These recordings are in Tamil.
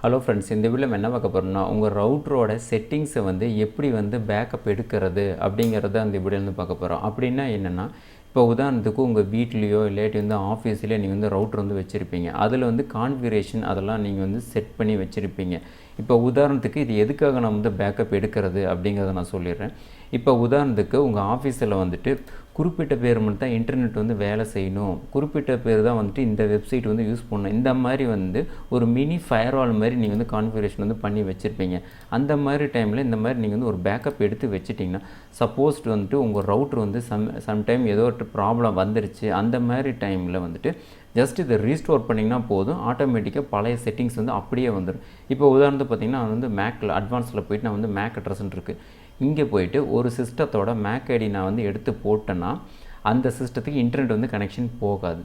ஹலோ ஃப்ரெண்ட்ஸ், இந்த வீடியோவில் என்ன பார்க்க போகிறோம்னா உங்கள் ரவுட்டரோட செட்டிங்ஸை எப்படி பேக்கப் எடுக்கிறது அப்படிங்கிறத அந்த வீடியோவில் பார்க்க போகிறோம். அப்படின்னா என்னென்னா, இப்போ உதாரணத்துக்கு உங்கள் வீட்லேயோ இல்லாட்டி ஆஃபீஸ்லேயோ நீங்கள் ரவுட்டர் வச்சுருப்பீங்க. அதில் கான்ஃபிகரேஷன் அதெல்லாம் நீங்கள் செட் பண்ணி வச்சுருப்பீங்க. இப்போ உதாரணத்துக்கு இது எதுக்காக நான் பேக்கப் எடுக்கிறது அப்படிங்கிறத நான் சொல்லிடுறேன். இப்போ உதாரணத்துக்கு உங்கள் ஆஃபீஸில் குறிப்பிட்ட பேர் மட்டும் தான் இன்டர்நெட் வேலை செய்யணும், குறிப்பிட்ட பேர் தான் இந்த வெப்சைட் யூஸ் பண்ணணும், இந்த மாதிரி ஒரு மினி ஃபயர்வால் மாதிரி நீங்கள் கான்ஃபிகரேஷன் பண்ணி வச்சுருப்பீங்க. அந்த மாதிரி டைமில் இந்த மாதிரி நீங்கள் ஒரு பேக்கப் எடுத்து வச்சுட்டிங்கன்னா, சப்போஸ் உங்கள் ரவுட்ரு சம்டைம் ஏதோ ஒரு ப்ராப்ளம் வந்துருச்சு. அந்த மாதிரி டைமில் ஜஸ்ட் இதை ரீஸ்டோர் பண்ணிங்கன்னா போதும், ஆட்டோமேட்டிக்காக பழைய செட்டிங்ஸ் அப்படியே வந்துடும். இப்போ உதாரணத்துக்கு பார்த்திங்கன்னா, நான் மேக்கில் அட்வான்ஸில் போய்ட்டு நான் மேக் அட்ரஸ்ன்னு இருக்குது. இங்கே போய்ட்டு ஒரு சிஸ்டத்தோட மேக் ஐடி நான் எடுத்து போட்டேன்னா அந்த சிஸ்டத்துக்கு இன்டர்நெட் கனெக்ஷன் போகாது.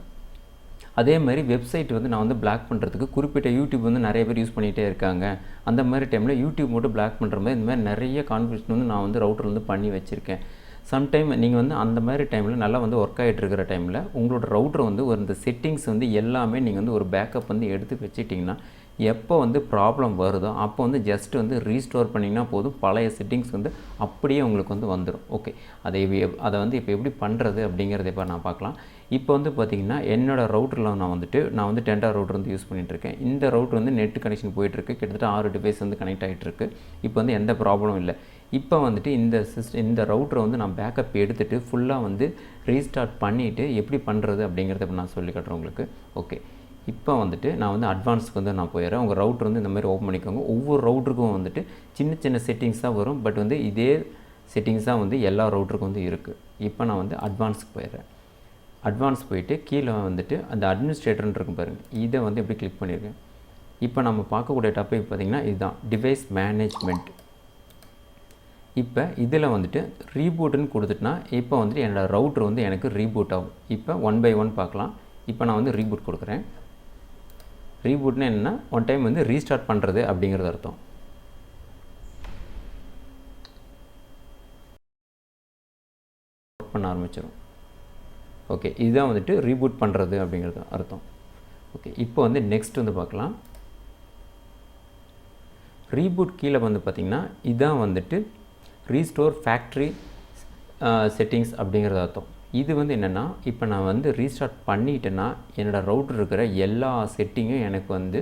அதே மாதிரி வெப்சைட் நான் பிளாக் பண்ணுறதுக்கு குறிப்பிட்ட யூடியூப் நிறைய பேர் யூஸ் பண்ணிகிட்டே இருக்காங்க. அந்த மாதிரி டைமில் யூடியூப் மட்டும் பிளாக் பண்ணுற மாதிரி இந்த மாதிரி நிறைய கான்ஃபிகரேஷன் நான் ரவுட்டரில் பண்ணி வச்சுருக்கேன். சம்டைம் நீங்கள் அந்த மாதிரி டைமில் நல்லா ஒர்க் ஆகிட்டு இருக்கிற டைமில் உங்களோட ரவுட்டர் ஒரு இந்த செட்டிங்ஸ் எல்லாமே நீங்கள் ஒரு பேக்கப் எடுத்து வச்சுட்டிங்கன்னா, எப்போ ப்ராப்ளம் வருதோ அப்போ ஜஸ்ட் ரீஸ்டோர் பண்ணிங்கன்னா போதும், பழைய செட்டிங்ஸ் அப்படியே உங்களுக்கு வந்துடும். ஓகே, அதை இப்போ எப்படி பண்ணுறது அப்படிங்கிறத இப்போ நான் பார்க்கலாம். இப்போ பார்த்திங்கன்னா, என்னோடய ரவுட்டரில் நான் டெண்டா ரவுட்டர் யூஸ் பண்ணிகிட்ருக்கேன். இந்த ரவுட்டர் நெட் கனெக்ஷன் போயிட்டுருக்கு. கிட்டத்தட்ட 6 டிவைஸ் கனெக்ட் ஆகிட்டுருக்கு. இப்போ எந்த ப்ராப்ளமும் இல்லை. இப்போ இந்த ரவுட்டரை நான் பேக்கப் எடுத்துகிட்டு ஃபுல்லாக ரீஸ்டார்ட் பண்ணிவிட்டு எப்படி பண்ணுறது அப்படிங்கிறத இப்போ நான் சொல்லி காட்டுறேன் உங்களுக்கு. ஓகே, இப்போ நான் அட்வான்ஸுக்கு நான் போயிடுறேன். உங்கள் ரவுட்டர் இந்த மாதிரி ஓப்பன் பண்ணிக்கோங்க. ஒவ்வொரு ரவுட்டருக்கும் சின்ன சின்ன செட்டிங்ஸ் தான் வரும். பட் இதே செட்டிங்ஸ் தான் எல்லா ரவுட்டருக்கும் இருக்குது. இப்போ நான் அட்வான்ஸுக்கு போயிடுறேன். அட்வான்ஸ் போயிட்டு கீழே அந்த அட்மினிஸ்ட்ரேட்டர்னு இருக்கும் பாருங்கள், இதை எப்படி கிளிக் பண்ணியிருக்கேன். இப்போ நம்ம பார்க்கக்கூடிய டாபிக் பார்த்திங்கன்னா இதுதான், டிவைஸ் மேனேஜ்மெண்ட். இப்போ இதில் ரீபூட்டுன்னு கொடுத்துட்டுனா இப்போ என்னோடய ரவுட்டர் எனக்கு ரீபூட் ஆகும். இப்போ 1 by 1 பார்க்கலாம். இப்போ நான் ரீபூட் கொடுக்குறேன். ரீபூட்னா என்னென்னா, ஒன் டைம் ரீஸ்டார்ட் பண்ணுறது அப்படிங்கிறது அர்த்தம். ஒர்க் பண்ண ஆரம்பிச்சிடும். ஓகே, இதுதான் ரீபூட் பண்ணுறது அப்படிங்கிறது அர்த்தம். ஓகே, இப்போ நெக்ஸ்ட் பார்க்கலாம். ரீபூட் கீழே பார்த்திங்கன்னா இதான் ரீஸ்டோர் ஃபேக்ட்ரி செட்டிங்ஸ் அப்படிங்கிறது அர்த்தம். இது என்னென்னா, இப்போ நான் ரீஸ்டார்ட் பண்ணிட்டேன்னா என்னோடய ரவுட்டர் இருக்கிற எல்லா செட்டிங்கும் எனக்கு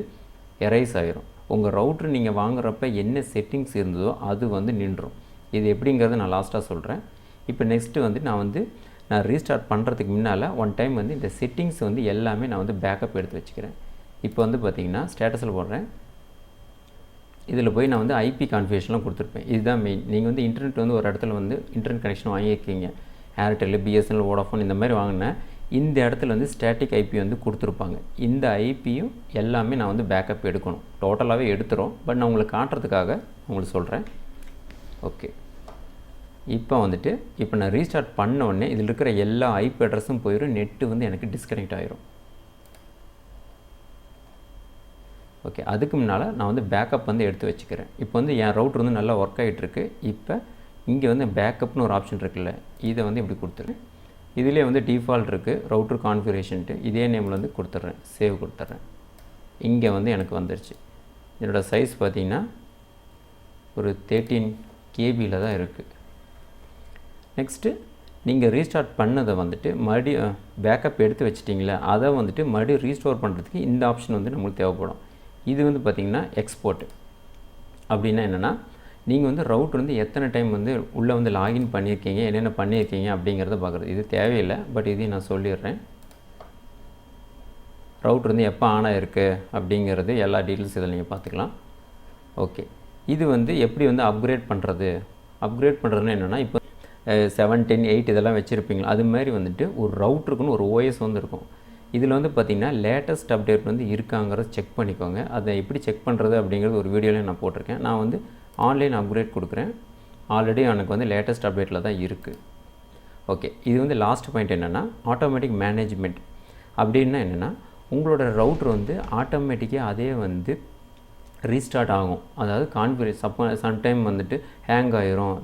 எரைஸ் ஆகிரும். உங்கள் ரவுட்ரு நீங்கள் வாங்குறப்ப என்ன செட்டிங்ஸ் இருந்ததோ அது நின்றும். இது எப்படிங்கிறத நான் லாஸ்ட்டாக சொல்கிறேன். இப்போ நெக்ஸ்ட்டு நான் ரீஸ்டார்ட் பண்ணுறதுக்கு முன்னால் ஒன் டைம் இந்த செட்டிங்ஸ் எல்லாமே நான் பேக்கப் எடுத்து வச்சுக்கிறேன். இப்போ பார்த்திங்கன்னா ஸ்டேட்டஸில் போடுறேன். இதில் போய் நான் ஐபி கான்ஃபிகரேஷன்லாம் கொடுத்துருப்பேன். இதுதான் மெயின். நீங்கள் இன்டர்நெட் ஒரு இடத்துல இன்டர்நெட் கனெக்ஷன் வாங்கியிருக்கீங்க. ஏர்டெல், பிஎஸ்என்எல், வோடாஃபோன் இந்த மாதிரி வாங்கின இந்த இடத்துல ஸ்டாட்டிக் ஐபி கொடுத்துருப்பாங்க. இந்த ஐபியும் எல்லாமே நான் பேக்கப் எடுக்கணும். டோட்டலாகவே எடுத்துரும். பட் நான் உங்களுக்கு காட்டுறதுக்காக உங்களுக்கு சொல்கிறேன். ஓகே, இப்போ இப்போ நான் ரீஸ்டார்ட் பண்ண உடனே இதில் இருக்கிற எல்லா ஐபி அட்ரஸும் போயிடும். நெட்டு எனக்கு டிஸ்கனெக்ட் ஆகிரும். ஓகே, அதுக்கு முன்னால் நான் பேக்கப் எடுத்து வச்சுக்கிறேன். இப்போ என் ரவுட்டர் நல்லா ஒர்க் ஆகிட்டுருக்கு. இப்போ இங்கே பேக்கப்னு ஒரு ஆப்ஷன் இருக்குல்ல, இதை இப்படி கொடுத்துருவேன். இதிலே டிஃபால்ட் இருக்குது ரவுட்டர் கான்ஃபிகரேஷன்ட்டு. இதே நேமில் கொடுத்துட்றேன். சேவ் கொடுத்துட்றேன். இங்கே எனக்கு வந்துடுச்சு. என்னோடய சைஸ் பார்த்திங்கன்னா ஒரு 13 KB தான் இருக்குது. நெக்ஸ்ட்டு நீங்கள் ரீஸ்டார்ட் பண்ணதை மறுபடியும் பேக்கப் எடுத்து வச்சிட்டிங்களே, அதை மறுபடியும் ரீஸ்டோர் பண்ணுறதுக்கு இந்த ஆப்ஷன் நம்மளுக்கு தேவைப்படும். இது பார்த்திங்கன்னா எக்ஸ்போர்ட். அப்படின்னா என்னென்னா, நீங்கள் ரவுட்டர் எத்தனை டைம் உள்ளே லாகின் பண்ணியிருக்கீங்க, என்னென்ன பண்ணியிருக்கீங்க அப்படிங்கிறத பார்க்குறது. இது தேவையில்லை, பட் இதையும் நான் சொல்லிடுறேன். ரவுட்டர் எப்போ ஆன் ஆகிருக்கு அப்படிங்கிறது எல்லா டீட்டெயில்ஸ் இதில் நீங்கள் பார்த்துக்கலாம். ஓகே, இது எப்படி அப்கிரேட் பண்ணுறது. அப்கிரேட் பண்ணுறதுன்னா என்னென்னா, இப்போ 7, 10, 8 இதெல்லாம் வச்சுருப்பீங்களா, அது மாதிரி ஒரு ரவுட்டருக்குன்னு ஒரு ஓஎஸ் இருக்கும். இதில் பார்த்திங்கன்னா லேட்டஸ்ட் அப்டேட் இருக்காங்கிறத செக் பண்ணிக்கோங்க. அதை எப்படி செக் பண்ணுறது அப்படிங்கிறது ஒரு வீடியோவில் நான் போட்டிருக்கேன். நான் ஆன்லைன் அப்கிரேட் கொடுக்குறேன். ஆல்ரெடி எனக்கு லேட்டஸ்ட் அப்டேட்டில் தான் இருக்குது. ஓகே, இது லாஸ்ட் பாயிண்ட் என்னென்னா, ஆட்டோமேட்டிக் மேனேஜ்மெண்ட். அப்படின்னா என்னென்னா, உங்களோட ரவுட்டர் ஆட்டோமேட்டிக்காக அதே ரீஸ்டார்ட் ஆகும். அதாவது கான்ஃபிகரேஷன் சம்டைம் ஹேங் ஆகிரும்.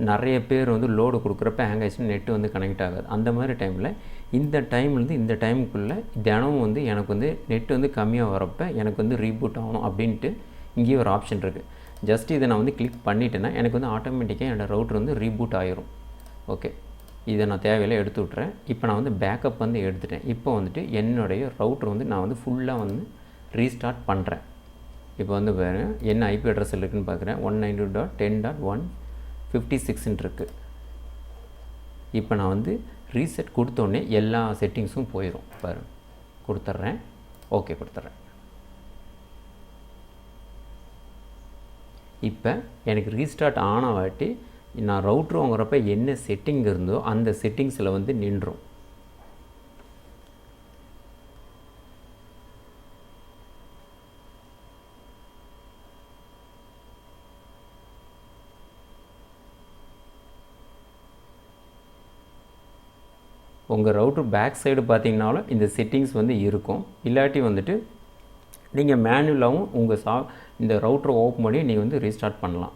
நிறைய பேர் லோடு கொடுக்குறப்ப ஹேங் ஆகிடுச்சுன்னா நெட்டு கனெக்ட் ஆகாது. அந்த மாதிரி டைமில் இந்த டைம்லேருந்து இந்த டைமுக்குள்ளே தினமும் எனக்கு நெட்டு கம்மியாக வரப்போ எனக்கு ரீபூட் ஆகணும் அப்படின்ட்டு இங்கேயும் ஒரு ஆப்ஷன் இருக்குது. ஜஸ்ட் இதை நான் வந்து கிளிக் பண்ணிட்டேன்னா எனக்கு வந்து ஆட்டோமேட்டிக்காக என்னோடய ரவுட்டர் வந்து ரீபூட் ஆயிரும். ஓகே, இதை நான் தேவையில்லை எடுத்து விட்றேன். இப்போ நான் வந்து பேக்கப் வந்து எடுத்துட்டேன். இப்போ வந்துட்டு என்னுடைய ரவுட்டர் வந்து நான் வந்து ஃபுல்லாக வந்து ரீஸ்டார்ட் பண்ணுறேன். இப்போ வந்து பாருங்க என்ன ஐபி அட்ரஸ் இருக்குதுன்னு பார்க்குறேன். 192.10.156 இருக்குது. இப்போ நான் வந்து ரீசெட் கொடுத்தோடனே எல்லா செட்டிங்ஸும் போயிடும். பாருங்கள், கொடுத்துட்றேன். ஓகே கொடுத்துட்றேன். இப்போ எனக்கு ரீஸ்டார்ட் ஆன வாட்டி நான் ரவுட்ரு வாங்குறப்ப என்ன செட்டிங் இருந்தோ அந்த செட்டிங்ஸில் வந்து நின்றும். உங்கள் ரவுட்ரு பேக் சைடு பார்த்தீங்கன்னாலும் இந்த செட்டிங்ஸ் வந்து இருக்கும். இல்லாட்டி வந்துட்டு நீங்கள் மேனுவலாகவும் உங்கள் இந்த ரவுட்ரை ஓப்பன் பண்ணி நீங்கள் வந்து ரீஸ்டார்ட் பண்ணலாம்.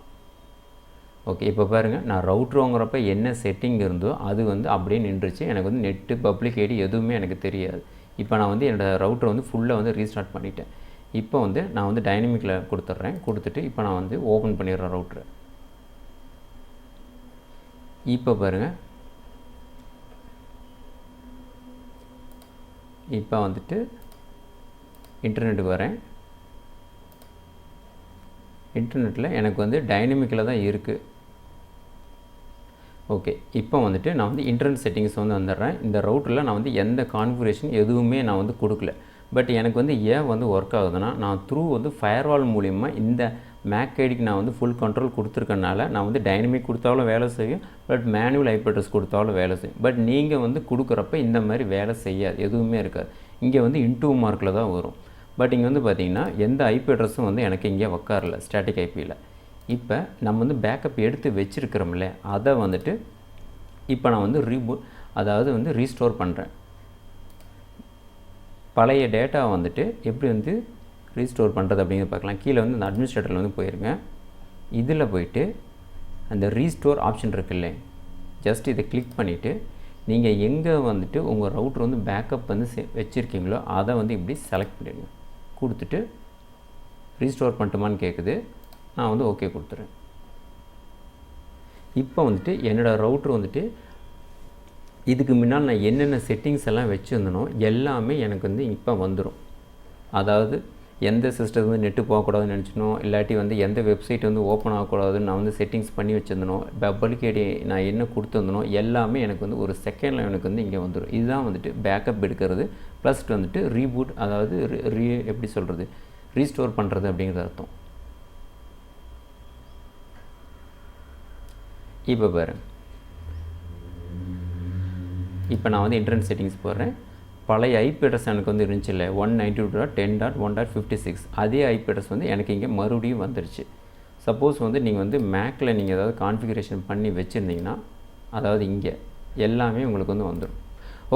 ஓகே, இப்போ பாருங்கள், நான் ரவுட்ரு வாங்குறப்ப என்ன செட்டிங் இருந்தோ அது வந்து அப்படியே நின்றுச்சு. எனக்கு வந்து நெட்டு பப்ளிக் ஐடி எதுவுமே எனக்கு தெரியாது. இப்போ நான் வந்து என்னோடய ரவுட்ரை வந்து ஃபுல்லாக வந்து ரீஸ்டார்ட் பண்ணிட்டேன். இப்போ வந்து நான் வந்து டைனமிக்கில் கொடுத்துட்றேன். கொடுத்துட்டு இப்போ நான் வந்து ஓப்பன் பண்ணிடுறேன் ரவுட்ரு. இப்போ பாருங்கள், இப்போ வந்துட்டு இன்டர்நெட்டுக்கு வரேன். இன்டர்நெட்டில் எனக்கு வந்து டைனமிக்கில் தான் இருக்குது. ஓகே, இப்போ வந்துட்டு நான் வந்து இன்டர்நெட் செட்டிங்ஸ் வந்து வந்துடுறேன். இந்த ரவுட்டரில் நான் வந்து எந்த கான்ஃபிகரேஷன் எதுவுமே நான் வந்து கொடுக்கல. பட் எனக்கு வந்து ஏன் வந்து ஒர்க் ஆகுதுன்னா, நான் த்ரூ வந்து ஃபயர்வால் மூலிமா இந்த மேக் ஐடிக்கு நான் வந்து ஃபுல் கண்ட்ரோல் கொடுத்துருக்கனால நான் வந்து டைனமிக் கொடுத்தாலும் வேலை செய்யும், பட் மேனுவல் ஐபி அட்ரஸ் கொடுத்தாலும் வேலை செய்யும். பட் நீங்கள் வந்து கொடுக்குறப்ப இந்த மாதிரி வேலை செய்யாது, எதுவுமே இருக்காது. இங்கே வந்து இன்டூ மார்க்கில் தான் வரும். பட் இங்கே வந்து பார்த்திங்கன்னா எந்த ஐபி அட்ரஸும் வந்து எனக்கு இங்கே உக்காரல ஸ்டாட்டிக் ஐபியில். இப்போ நம்ம வந்து பேக்கப் எடுத்து வச்சுருக்கிறோம்ல, அதை வந்துட்டு இப்போ நான் வந்து அதாவது வந்து ரீஸ்டோர் பண்ணுறேன். பழைய டேட்டா வந்துட்டு எப்படி வந்து ரீஸ்டோர் பண்ணுறது அப்படிங்கிறத பார்க்கலாம். கீழே வந்து அந்த அட்மினிஸ்ட்ரேட்டரில் வந்து போயிருங்க. இதில் போயிட்டு அந்த ரீஸ்டோர் ஆப்ஷன் இருக்குல்ல, ஜஸ்ட் இதை கிளிக் பண்ணிவிட்டு நீங்கள் எங்கே வந்துட்டு உங்கள் ரவுட்டர் வந்து பேக்கப் வந்து வச்சுருக்கீங்களோ அதை வந்து இப்படி செலக்ட் பண்ணிடுங்க. கொடுத்துட்டு ரீஸ்டோர் பண்ணிட்டுமான்னு கேட்குது. நான் வந்து ஓகே கொடுத்துறேன். இப்போ வந்துட்டு என்னோடய ரவுட்ரு வந்துட்டு இதுக்கு முன்னால் நான் என்னென்ன செட்டிங்ஸ் எல்லாம் வச்சுருந்தனோ எல்லாமே எனக்கு வந்து இப்போ வந்துடும். அதாவது எந்த சிஸ்டம் வந்து நெட்டு போகக்கூடாதுன்னு நினச்சினோ, இல்லாட்டி வந்து எந்த வெப்சைட் வந்து ஓப்பன் ஆகக்கூடாதுன்னு நான் வந்து செட்டிங்ஸ் பண்ணி வச்சுருந்தனோ, பப்ளிக் ஐடி நான் என்ன கொடுத்துருந்தனோ எல்லாமே எனக்கு வந்து ஒரு செகண்டில் எனக்கு வந்து இங்கே வந்துடும். இதுதான் வந்துட்டு பேக்கப் எடுக்கிறது ப்ளஸ் வந்துட்டு ரீபூட், அதாவது எப்படி சொல்கிறது, ரீஸ்டோர் பண்ணுறது அப்படிங்கிறது அர்த்தம். இப்போ பாருங்கள், இப்போ நான் வந்து இன்டர்நெட் செட்டிங்ஸ் போடுறேன். பழைய ஐபி அட்ரஸ் எனக்கு வந்து இருந்துச்சு இல்லை, 192.10.156 அதே ஐபி அட்ரஸ் வந்து எனக்கு இங்கே மறுபடியும் வந்துடுச்சு. சப்போஸ் வந்து நீங்கள் வந்து மேக்கில் நீங்கள் ஏதாவது கான்ஃபிகரேஷன் பண்ணி வச்சுருந்தீங்கன்னா, அதாவது இங்கே எல்லாமே உங்களுக்கு வந்து வந்துடும்.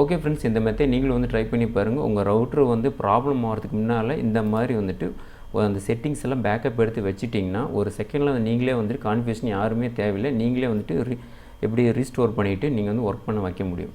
ஓகே ஃப்ரெண்ட்ஸ், இந்த மெத்தட் நீங்களும் வந்து ட்ரை பண்ணி பாருங்கள். உங்கள் ரவுட்ரு வந்து ப்ராப்ளம் ஆகிறதுக்கு முன்னால் இந்த மாதிரி வந்துட்டு அந்த செட்டிங்ஸ் எல்லாம் பேக்கப் எடுத்து வச்சுட்டிங்கன்னா ஒரு செகண்டில் நீங்களே வந்துட்டு கான்ஃபிகரேஷன் யாருமே தேவையில்லை, நீங்களே வந்துட்டு எப்படி ரீஸ்டோர் பண்ணிவிட்டு நீங்கள் வந்து ஒர்க் பண்ண வைக்க முடியும்.